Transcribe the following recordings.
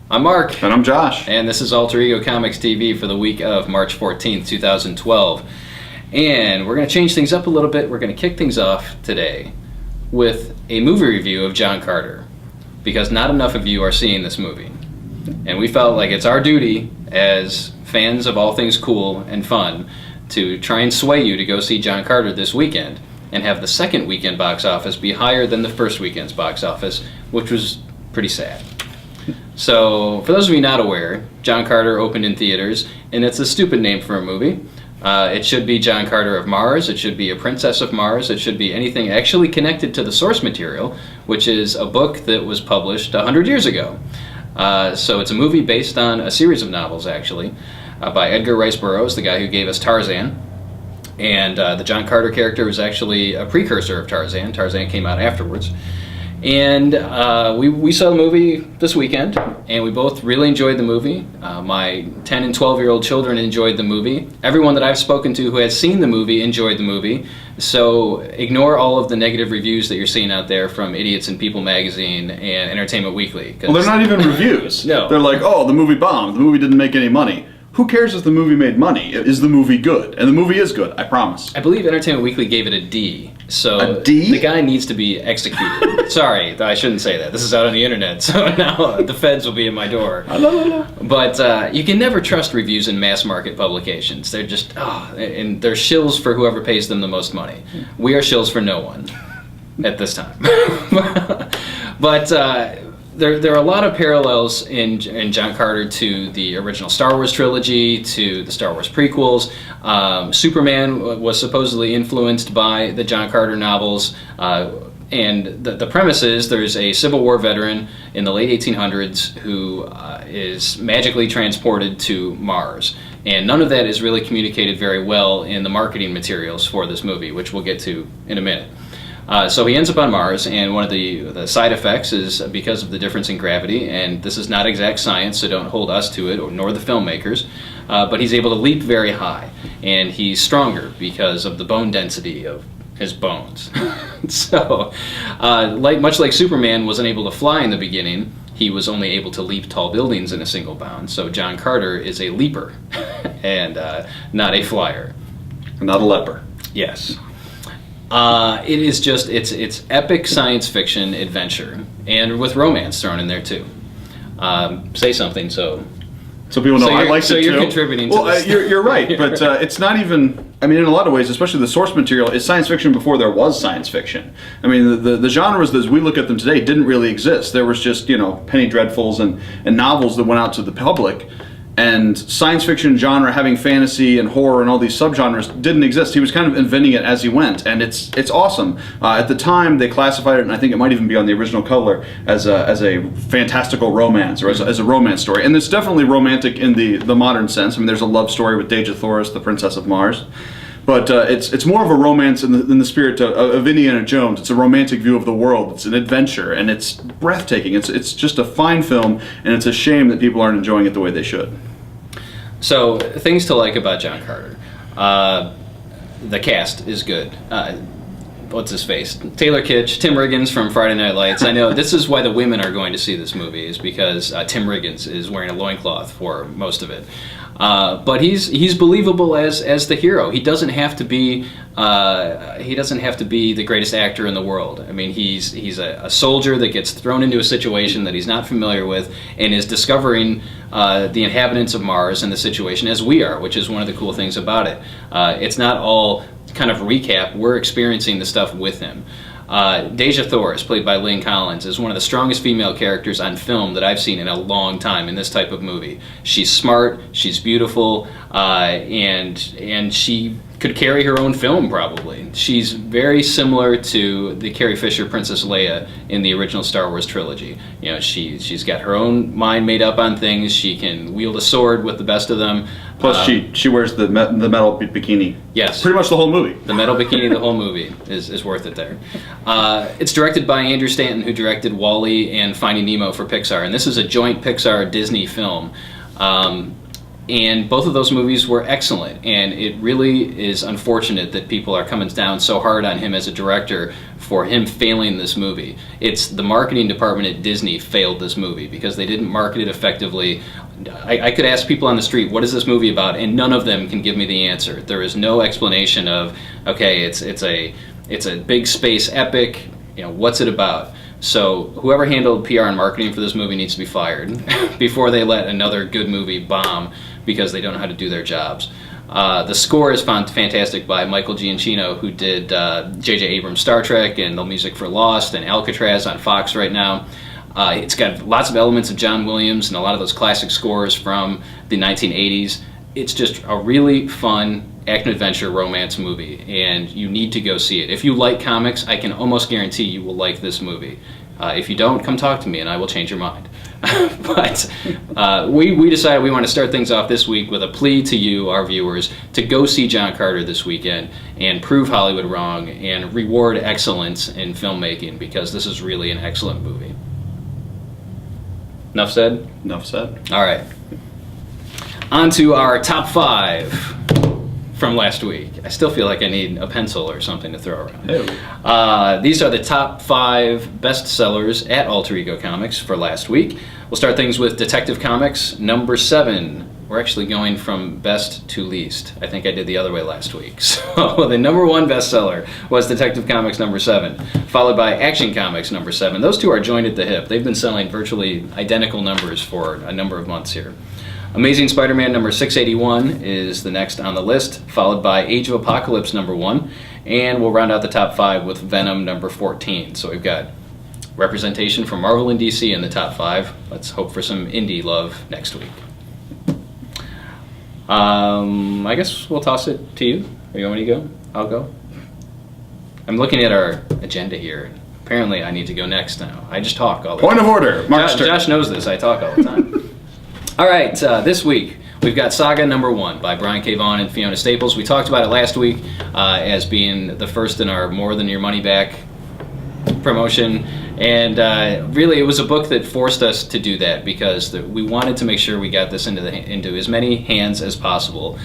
I'm Mark. And I'm Josh. And this is Alter Ego Comics TV for the week of March 14th, 2012. And we're going to change things up a little bit. We're going to kick things off today with a movie review of John Carter, because not enough of you are seeing this movie. And we felt like it's our duty as fans of all things cool and fun to try and sway you to go see John Carter this weekend and have the second weekend box office be higher than the first weekend's box office, which was pretty sad. So, for those of you not aware, John Carter opened in theaters, and it's a stupid name for a movie. It should be John Carter of Mars, it should be a Princess of Mars, it should be anything actually connected to the source material, which is a book that was published 100 years ago. So it's a movie based on a series of novels, actually, by Edgar Rice Burroughs, the guy who gave us Tarzan. And the John Carter character was actually a precursor of Tarzan. Tarzan came out afterwards. And we saw the movie this weekend, and we both really enjoyed the movie. My 10 and 12-year-old children enjoyed the movie. Everyone that I've spoken to who has seen the movie enjoyed the movie. So ignore all of the negative reviews that you're seeing out there from idiots in People Magazine and Entertainment Weekly. Well, they're not even reviews. No. They're like, oh, the movie bombed. The movie didn't make any money. Who cares if the movie made money? Is the movie good? And the movie is good, I promise. I believe Entertainment Weekly gave it a D. So a D? The guy needs to be executed. Sorry, I shouldn't say that. This is out on the internet, so now the feds will be at my door. But you can never trust reviews in mass market publications. They're just, and they're shills for whoever pays them the most money. We are shills for no one at this time. But there are a lot of parallels in John Carter to the original Star Wars trilogy, to the Star Wars prequels. Superman was supposedly influenced by the John Carter novels, and the premise is there's a Civil War veteran in the late 1800s who is magically transported to Mars. And none of that is really communicated very well in the marketing materials for this movie, which we'll get to in a minute. So he ends up on Mars, and one of the side effects is because of the difference in gravity, and this is not exact science, so don't hold us to it, nor the filmmakers, but he's able to leap very high, and he's stronger because of the bone density of his bones. So, much like Superman was unable to fly in the beginning, he was only able to leap tall buildings in a single bound, so John Carter is a leaper, and not a flyer. Not a leper. Yes. It is just, it's epic science fiction adventure, and with romance thrown in there too. Say something so people know I liked it too. So you're contributing to this. You're right, but it's not even, I mean, in a lot of ways, especially the source material, is science fiction before there was science fiction. I mean, the genres as we look at them today didn't really exist. There was just, penny dreadfuls and novels that went out to the public. And science fiction genre having fantasy and horror and all these subgenres didn't exist. He was kind of inventing it as he went, and it's awesome. At the time, they classified it, and I think it might even be on the original cover, as a fantastical romance, or as a romance story. And it's definitely romantic in the modern sense. I mean, there's a love story with Dejah Thoris, the Princess of Mars. But it's more of a romance in the spirit of Indiana Jones. It's a romantic view of the world. It's an adventure, and it's breathtaking. It's just a fine film, and it's a shame that people aren't enjoying it the way they should. So, things to like about John Carter. The cast is good. What's his face? Taylor Kitsch, Tim Riggins from Friday Night Lights. I know this is why the women are going to see this movie, is because Tim Riggins is wearing a loincloth for most of it. But he's believable as the hero. He doesn't have to be the greatest actor in the world. I mean, he's a soldier that gets thrown into a situation that he's not familiar with and is discovering the inhabitants of Mars and the situation as we are, which is one of the cool things about it. It's not all kind of recap. We're experiencing the stuff with him. Dejah Thoris, played by Lynn Collins, is one of the strongest female characters on film that I've seen in a long time in this type of movie. She's smart, she's beautiful, and she could carry her own film, probably. She's very similar to the Carrie Fisher Princess Leia in the original Star Wars trilogy. She's got her own mind made up on things. She can wield a sword with the best of them. Plus, she wears the metal bikini. Yes. Pretty much the whole movie. The metal bikini, the whole movie is worth it there. It's directed by Andrew Stanton, who directed WALL-E and Finding Nemo for Pixar. And this is a joint Pixar-Disney film. And both of those movies were excellent, and it really is unfortunate that people are coming down so hard on him as a director for him failing this movie. It's the marketing department at Disney failed this movie because they didn't market it effectively. I could ask people on the street, what is this movie about? And none of them can give me the answer. There is no explanation of, okay, it's a big space epic, what's it about? So whoever handled PR and marketing for this movie needs to be fired before they let another good movie bomb because they don't know how to do their jobs. The score is fantastic by Michael Giacchino, who did J.J. Abrams' Star Trek and the music for Lost and Alcatraz on Fox right now. It's got lots of elements of John Williams and a lot of those classic scores from the 1980s. It's just a really fun action-adventure romance movie, and you need to go see it. If you like comics, I can almost guarantee you will like this movie. If you don't, come talk to me and I will change your mind. But we decided we want to start things off this week with a plea to you, our viewers, to go see John Carter this weekend and prove Hollywood wrong and reward excellence in filmmaking, because this is really an excellent movie. Enough said? Enough said. All right. On to our top 5 from last week. I still feel like I need a pencil or something to throw around. Hey. These are the top 5 bestsellers at Alter Ego Comics for last week. We'll start things with Detective Comics, number 7. We're actually going from best to least. I think I did the other way last week. So the number 1 bestseller was Detective Comics number 7, followed by Action Comics number 7. Those two are joined at the hip. They've been selling virtually identical numbers for a number of months here. Amazing Spider-Man number 681 is the next on the list, followed by Age of Apocalypse number 1, and we'll round out the top 5 with Venom number 14. So we've got representation from Marvel and DC in the top 5. Let's hope for some indie love next week. I guess we'll toss it to you. Are you want me to go? I'll go. I'm looking at our agenda here. Apparently I need to go next now. I just talk all the time. Point of order. Josh knows this. I talk all the time. All right, this week we've got Saga number 1 by Brian K. Vaughan and Fiona Staples. We talked about it last week as being the first in our More Than Your Money Back promotion, and really it was a book that forced us to do that because we wanted to make sure we got this into as many hands as possible,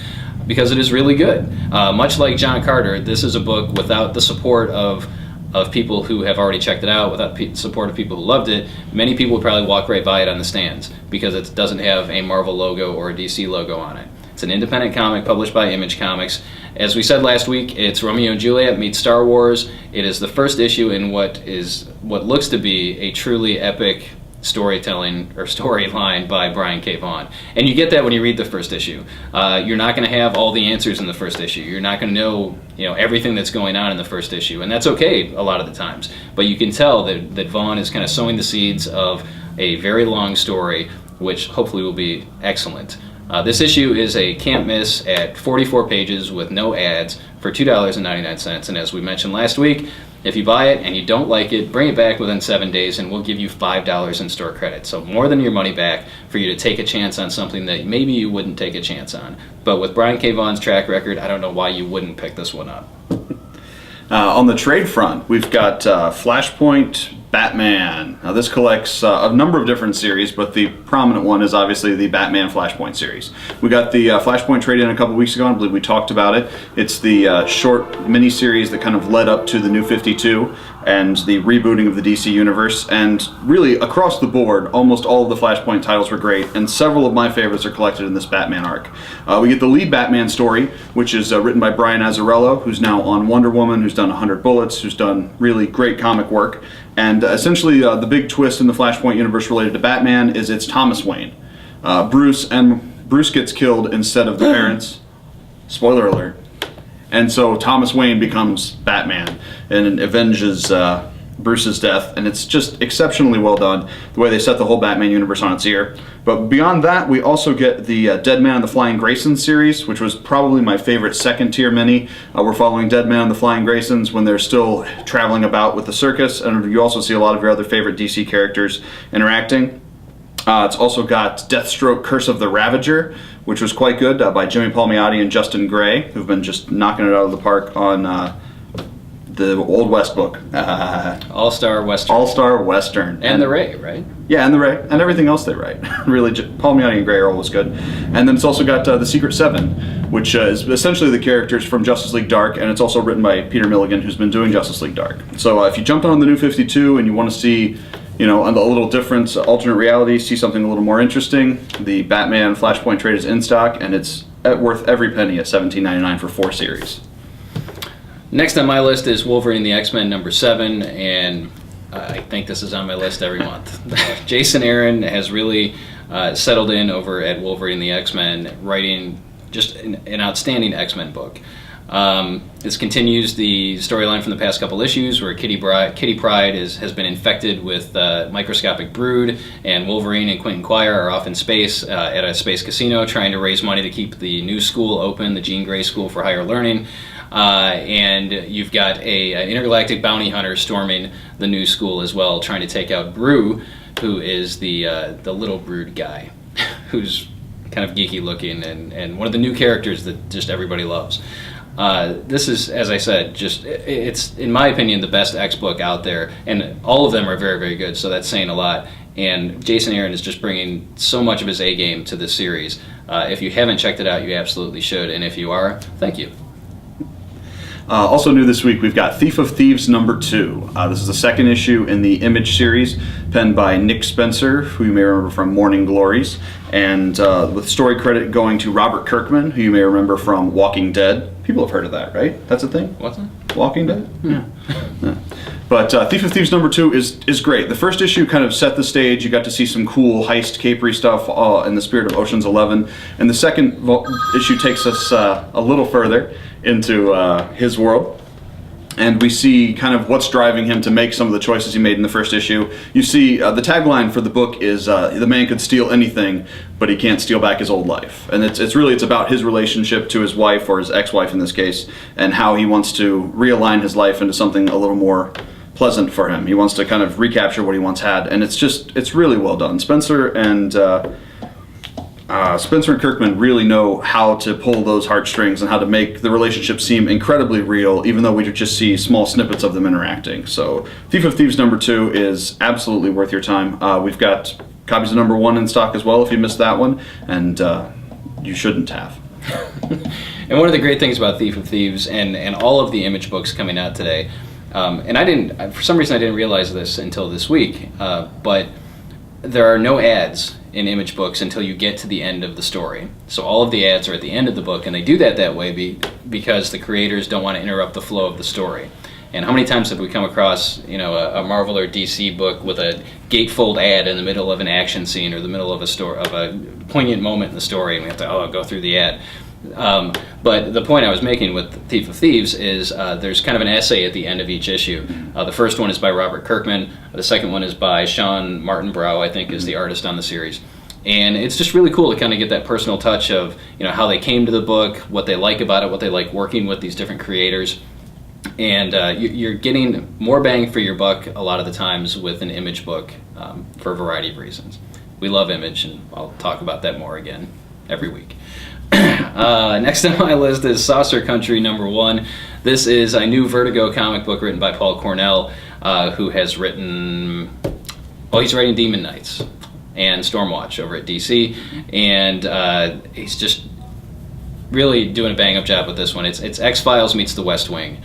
because it is really good. Much like John Carter, this is a book without the support of people who have already checked it out, without support of people who loved it. Many people would probably walk right by it on the stands because it doesn't have a Marvel logo or a DC logo on it. It's an independent comic published by Image Comics. As we said last week, it's Romeo and Juliet meets Star Wars. It is the first issue in what looks to be a truly epic storytelling or storyline by Brian K. Vaughan. And you get that when you read the first issue. You're not going to have all the answers in the first issue. You're not going to know, everything that's going on in the first issue, and that's okay a lot of the times. But you can tell that Vaughan is kind of sowing the seeds of a very long story, which hopefully will be excellent. This issue is a can't miss at 44 pages with no ads for $2.99. And as we mentioned last week, if you buy it and you don't like it, bring it back within 7 days and we'll give you $5 in store credit. So more than your money back for you to take a chance on something that maybe you wouldn't take a chance on. But with Brian K. Vaughan's track record, I don't know why you wouldn't pick this one up. On the trade front, we've got Flashpoint Batman. Now this collects a number of different series, but the prominent one is obviously the Batman Flashpoint series. We got the Flashpoint trade in a couple weeks ago, I believe we talked about it. It's the short mini-series that kind of led up to the New 52 and the rebooting of the DC Universe, and really across the board, almost all of the Flashpoint titles were great, and several of my favorites are collected in this Batman arc. We get the lead Batman story, which is written by Brian Azzarello, who's now on Wonder Woman, who's done 100 Bullets, who's done really great comic work. And essentially the big twist in the Flashpoint universe related to Batman is it's Thomas Wayne. Bruce gets killed instead of the parents. Spoiler alert. And so Thomas Wayne becomes Batman and avenges Bruce's death, and it's just exceptionally well done, the way they set the whole Batman universe on its ear. But beyond that, we also get the Dead Man and the Flying Graysons series, which was probably my favorite second-tier mini. We're following Dead Man and the Flying Graysons when they're still traveling about with the circus, and you also see a lot of your other favorite DC characters interacting. It's also got Deathstroke Curse of the Ravager, which was quite good, by Jimmy Palmiotti and Justin Gray, who've been just knocking it out of the park on the Old West book. All-Star Western. All-Star Western. And the Ray, right? Yeah, and everything else they write. Really, Paul Miotti and Gray Earl was good. And then it's also got The Secret Seven, which is essentially the characters from Justice League Dark, and it's also written by Peter Milligan, who's been doing Justice League Dark. So if you jumped on the New 52 and you want to see, a little different alternate reality, see something a little more interesting, the Batman Flashpoint trade is in stock, and it's worth every penny at $17.99 for 4 series. Next on my list is Wolverine and the X-Men #7, and I think this is on my list every month. Jason Aaron has really settled in over at Wolverine and the X-Men, writing just an outstanding X-Men book. This continues the storyline from the past couple issues where Kitty Pryde has been infected with microscopic brood, and Wolverine and Quentin Quire are off in space at a space casino trying to raise money to keep the new school open, the Jean Grey School for Higher Learning. And you've got an intergalactic bounty hunter storming the new school as well, trying to take out Brew, who is the little brood guy, who's kind of geeky looking and one of the new characters that just everybody loves. This is, as I said, it's in my opinion the best X book out there, and all of them are very, very good, so that's saying a lot. And Jason Aaron is just bringing so much of his A game to this series. If you haven't checked it out, you absolutely should, and if you are, thank you. Also new this week, we've got Thief of Thieves #2. This is the second issue in the Image series, penned by Nick Spencer, who you may remember from Morning Glories, and with story credit going to Robert Kirkman, who you may remember from Walking Dead. People have heard of that, right? That's a thing? What's that? Walking Dead? Yeah. But Thief of Thieves #2 is great. The first issue kind of set the stage. You got to see some cool heist capery stuff in the spirit of Ocean's 11. And the second issue takes us a little further into his world. And we see kind of what's driving him to make some of the choices he made in the first issue. You see, the tagline for the book is, the man could steal anything, but he can't steal back his old life. And it's about his relationship to his wife, or his ex-wife in this case, and how he wants to realign his life into something a little more pleasant for him. He wants to kind of recapture what he once had, and it's really well done. Spencer and Kirkman really know how to pull those heartstrings and how to make the relationship seem incredibly real, even though we just see small snippets of them interacting. So Thief of Thieves #2 is absolutely worth your time. We've got copies of #1 in stock as well if you missed that one, and you shouldn't have. And one of the great things about Thief of Thieves and all of the Image books coming out today, and for some reason I didn't realize this until this week, but there are no ads in Image books until you get to the end of the story. So all of the ads are at the end of the book, and they do that way because the creators don't want to interrupt the flow of the story. And how many times have we come across, a Marvel or DC book with a gatefold ad in the middle of an action scene or the middle of a poignant moment in the story, and we have to go through the ad. But the point I was making with Thief of Thieves is there's kind of an essay at the end of each issue. The first one is by Robert Kirkman. The second one is by Sean Martin-Brow, I think is the artist on the series. And it's just really cool to kind of get that personal touch of how they came to the book, what they like about it, what they like working with these different creators. And you're getting more bang for your buck a lot of the times with an Image book for a variety of reasons. We love Image, and I'll talk about that more again every week. Next on my list is Saucer Country #1. This is a new Vertigo comic book written by Paul Cornell, who has written... he's writing Demon Knights and Stormwatch over at DC, and he's just really doing a bang-up job with this one. It's X-Files meets The West Wing.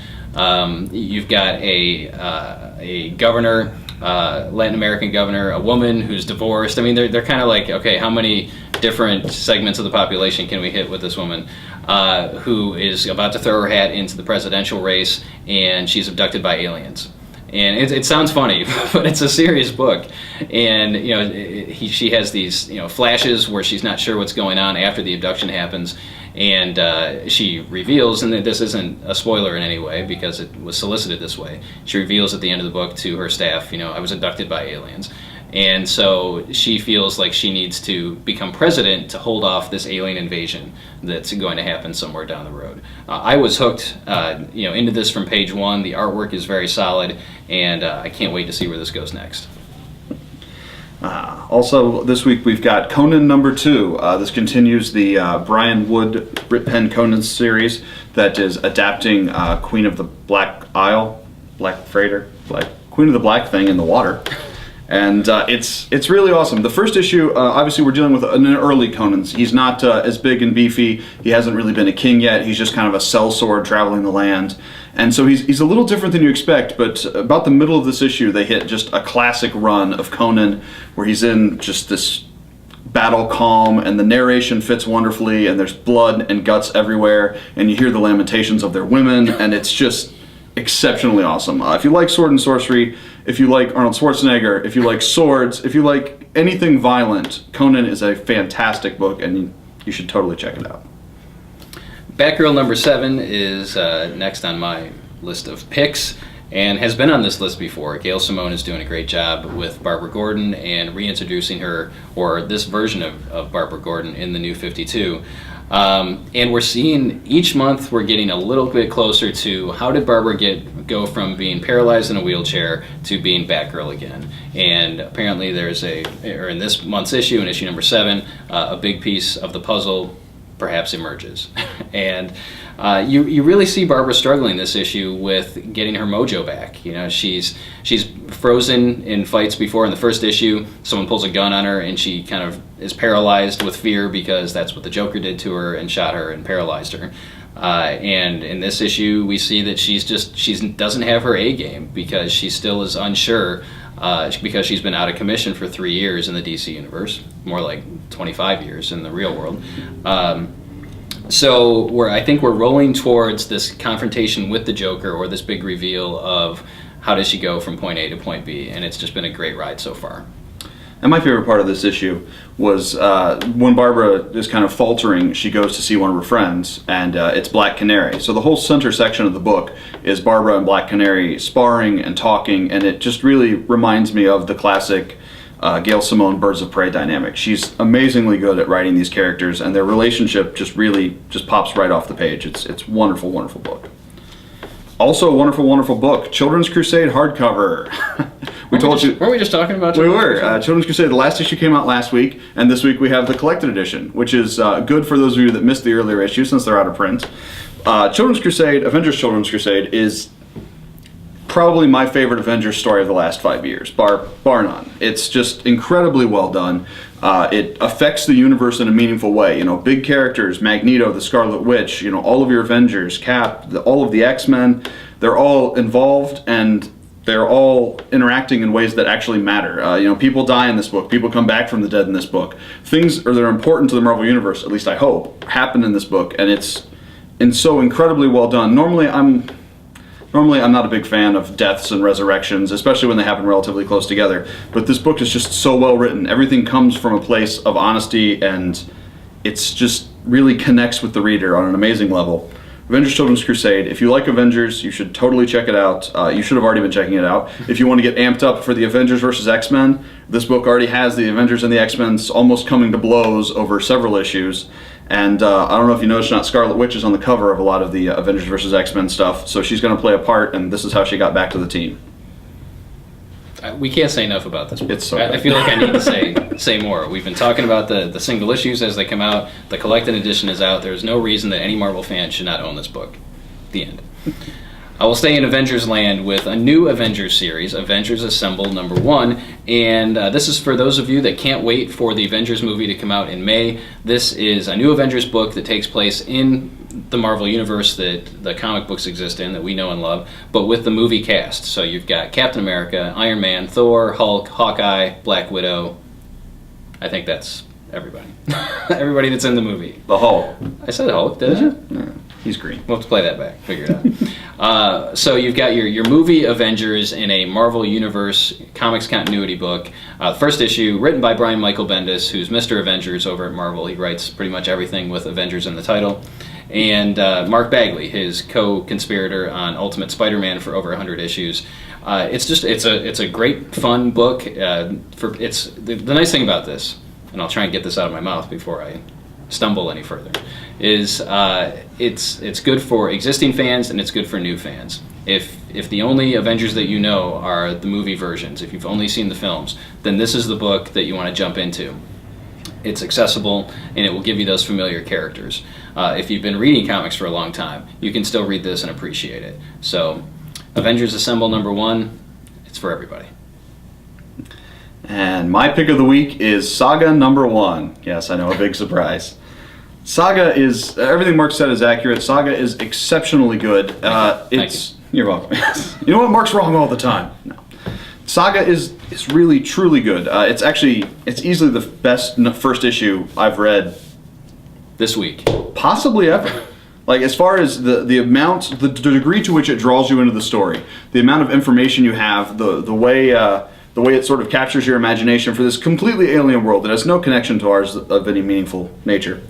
You've got a governor, Latin American governor, a woman who's divorced. I mean, they're kind of like, okay, how many different segments of the population can we hit with this woman who is about to throw her hat into the presidential race, and she's abducted by aliens. And it sounds funny, but it's a serious book. And she has these flashes where she's not sure what's going on after the abduction happens, and she reveals, and this isn't a spoiler in any way because it was solicited this way. She reveals at the end of the book to her staff, I was abducted by aliens. And so she feels like she needs to become president to hold off this alien invasion that's going to happen somewhere down the road. I was hooked, into this from page 1. The artwork is very solid, and I can't wait to see where this goes next. Also, this week we've got Conan #2. This continues the Brian Wood Rip Pen Conan series that is adapting Queen of the Black Isle, Queen of the Black Thing in the water. And it's really awesome. The first issue, obviously we're dealing with an early Conan. He's not as big and beefy. He hasn't really been a king yet. He's just kind of a sellsword traveling the land. And so he's a little different than you expect, but about the middle of this issue, they hit just a classic run of Conan, where he's in just this battle calm, and the narration fits wonderfully, and there's blood and guts everywhere, and you hear the lamentations of their women, and it's just exceptionally awesome. If you like sword and sorcery, if you like Arnold Schwarzenegger, if you like swords, if you like anything violent, Conan is a fantastic book, and you should totally check it out. Batgirl number 7 is next on my list of picks, and has been on this list before. Gail Simone is doing a great job with Barbara Gordon and reintroducing her, or this version of Barbara Gordon, in the New 52. And we're seeing each month we're getting a little bit closer to how did Barbara go from being paralyzed in a wheelchair to being Batgirl again. And apparently there's or in this month's issue, in issue number 7, a big piece of the puzzle perhaps emerges. And you really see Barbara struggling this issue with getting her mojo back. You know, she's frozen in fights before. In the first issue, someone pulls a gun on her and she kind of is paralyzed with fear because that's what the Joker did to her and shot her and paralyzed her. And in this issue, we see that she doesn't have her A game because she still is unsure, because she's been out of commission for 3 years in the DC universe, more like 25 years in the real world. So I think we're rolling towards this confrontation with the Joker, or this big reveal of how does she go from point A to point B, and it's just been a great ride so far. And my favorite part of this issue was when Barbara is kind of faltering, she goes to see one of her friends, and it's Black Canary. So the whole center section of the book is Barbara and Black Canary sparring and talking, and it just really reminds me of the classic Gail Simone Birds of Prey dynamic. She's amazingly good at writing these characters, and their relationship just pops right off the page. It's wonderful, wonderful book. Also a wonderful, wonderful book, Children's Crusade hardcover. Weren't we just talking about Children's Crusade? Children's Crusade, the last issue came out last week, and this week we have the collected edition, which is good for those of you that missed the earlier issue since they're out of print. Children's Crusade, Avengers Children's Crusade, is probably my favorite Avengers story of the last 5 years, bar none. It's just incredibly well done. It affects the universe in a meaningful way. You know, big characters, Magneto, the Scarlet Witch, you know, all of your Avengers, Cap, all of the X-Men, they're all involved, and they're all interacting in ways that actually matter. You know, people die in this book. People come back from the dead in this book. Things that are important to the Marvel Universe, at least I hope, happen in this book, and it's so incredibly well done. Normally I'm not a big fan of deaths and resurrections, especially when they happen relatively close together. But this book is just so well written. Everything comes from a place of honesty, and it's just really connects with the reader on an amazing level. Avengers Children's Crusade. If you like Avengers, you should totally check it out. You should have already been checking it out. If you want to get amped up for the Avengers versus X-Men, this book already has the Avengers and the X-Men almost coming to blows over several issues. And I don't know if you noticed, Scarlet Witch is on the cover of a lot of the Avengers vs. X-Men stuff, so she's going to play a part, and this is how she got back to the team. We can't say enough about this book. It's so I feel like I need to say more. We've been talking about the single issues as they come out. The collected edition is out. There's no reason that any Marvel fan should not own this book. The end. I will stay in Avengers land with a new Avengers series, Avengers Assemble #1, and this is for those of you that can't wait for the Avengers movie to come out in May. This is a new Avengers book that takes place in the Marvel Universe that the comic books exist in, that we know and love, but with the movie cast. So you've got Captain America, Iron Man, Thor, Hulk, Hawkeye, Black Widow. I think that's everybody. Everybody that's in the movie. The Hulk. I said Hulk, did you? Yeah, he's green. We'll have to play that back, figure it out. So you've got your movie Avengers in a Marvel Universe comics continuity book. First issue, written by Brian Michael Bendis, who's Mr. Avengers over at Marvel. He writes pretty much everything with Avengers in the title. And Mark Bagley, his co-conspirator on Ultimate Spider-Man for over 100 issues. It's a great, fun book. The nice thing about this, and I'll try and get this out of my mouth before I stumble any further, is it's good for existing fans and it's good for new fans. If the only Avengers that you know are the movie versions, if you've only seen the films, then this is the book that you want to jump into. It's accessible, and it will give you those familiar characters. If you've been reading comics for a long time, you can still read this and appreciate it. So, Avengers Assemble #1, it's for everybody. And my pick of the week is Saga #1. Yes, I know, a big surprise. Saga is, everything Mark said is accurate. Saga is exceptionally good. You're welcome. You know what? Mark's wrong all the time. No. Saga is really, truly good. It's easily the best first issue I've read this week. Possibly ever. Like, as far as the amount, the degree to which it draws you into the story, the amount of information you have, the way it sort of captures your imagination for this completely alien world that has no connection to ours of any meaningful nature.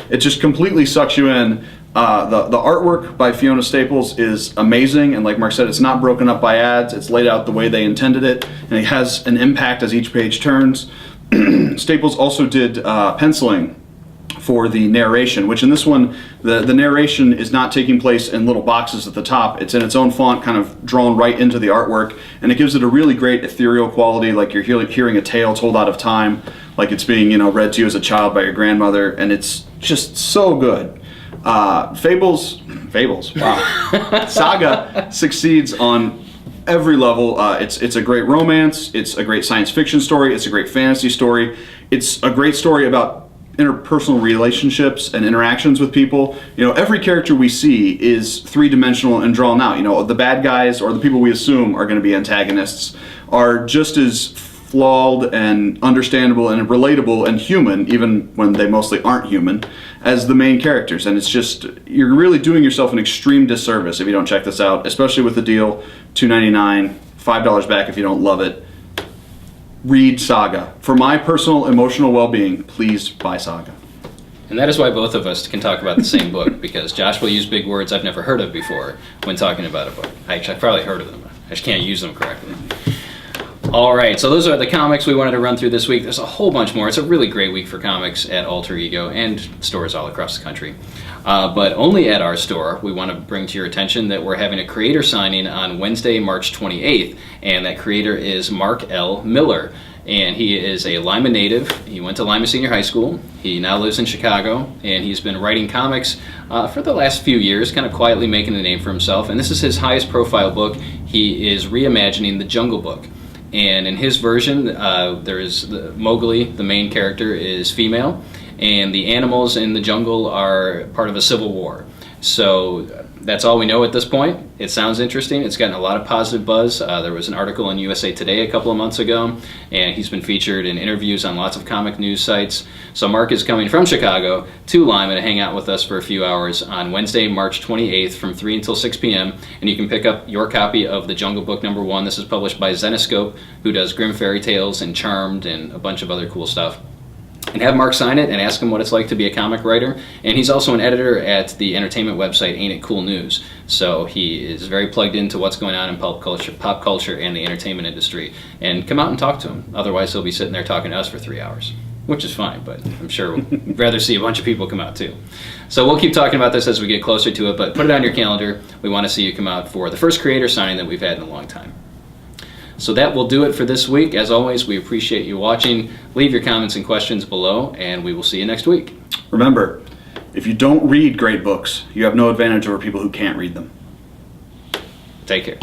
It just completely sucks you in. The artwork by Fiona Staples is amazing, and like Mark said, it's not broken up by ads. It's laid out the way they intended it, and it has an impact as each page turns. Staples also did penciling for the narration, which in this one, the narration is not taking place in little boxes at the top. It's in its own font, kind of drawn right into the artwork, and it gives it a really great ethereal quality, like you're hearing a tale told out of time, like it's being, read to you as a child by your grandmother, and it's just so good. Fables, wow. Saga succeeds on every level. It's a great romance, it's a great science fiction story, it's a great fantasy story, it's a great story about interpersonal relationships and interactions with people. Every character we see is three-dimensional and drawn out. The bad guys, or the people we assume are going to be antagonists, are just as flawed and understandable and relatable and human, even when they mostly aren't human, as the main characters. And it's just, you're really doing yourself an extreme disservice if you don't check this out, especially with the deal, $2.99, $5 back if you don't love it. Read Saga. For my personal emotional well-being, please buy Saga. And that is why both of us can talk about the same book, because Josh will use big words I've never heard of before when talking about a book. I've probably heard of them. I just can't use them correctly. All right, so those are the comics we wanted to run through this week. There's a whole bunch more. It's a really great week for comics at Alter Ego and stores all across the country. But only at our store, we want to bring to your attention that we're having a creator signing on Wednesday, March 28th, and that creator is Mark L. Miller. And he is a Lima native. He went to Lima Senior High School. He now lives in Chicago, and he's been writing comics for the last few years, kind of quietly making a name for himself. And this is his highest profile book. He is reimagining the Jungle Book. And in his version, there is Mowgli, the main character, is female, and the animals in the jungle are part of a civil war. So that's all we know at this point. It sounds interesting. It's gotten a lot of positive buzz. There was an article in USA Today a couple of months ago, and he's been featured in interviews on lots of comic news sites. So Mark is coming from Chicago to Lima to hang out with us for a few hours on Wednesday, March 28th from 3 until 6 p.m. And you can pick up your copy of The Jungle Book #1. This is published by Zenescope, who does Grimm Fairy Tales and Charmed and a bunch of other cool stuff. And have Mark sign it and ask him what it's like to be a comic writer. And he's also an editor at the entertainment website Ain't It Cool News. So he is very plugged into what's going on in pop culture and the entertainment industry. And come out and talk to him. Otherwise he'll be sitting there talking to us for 3 hours, which is fine, but I'm sure we'd rather see a bunch of people come out too. So we'll keep talking about this as we get closer to it, but put it on your calendar. We want to see you come out for the first creator signing that we've had in a long time. So that will do it for this week. As always, we appreciate you watching. Leave your comments and questions below, and we will see you next week. Remember, if you don't read great books, you have no advantage over people who can't read them. Take care.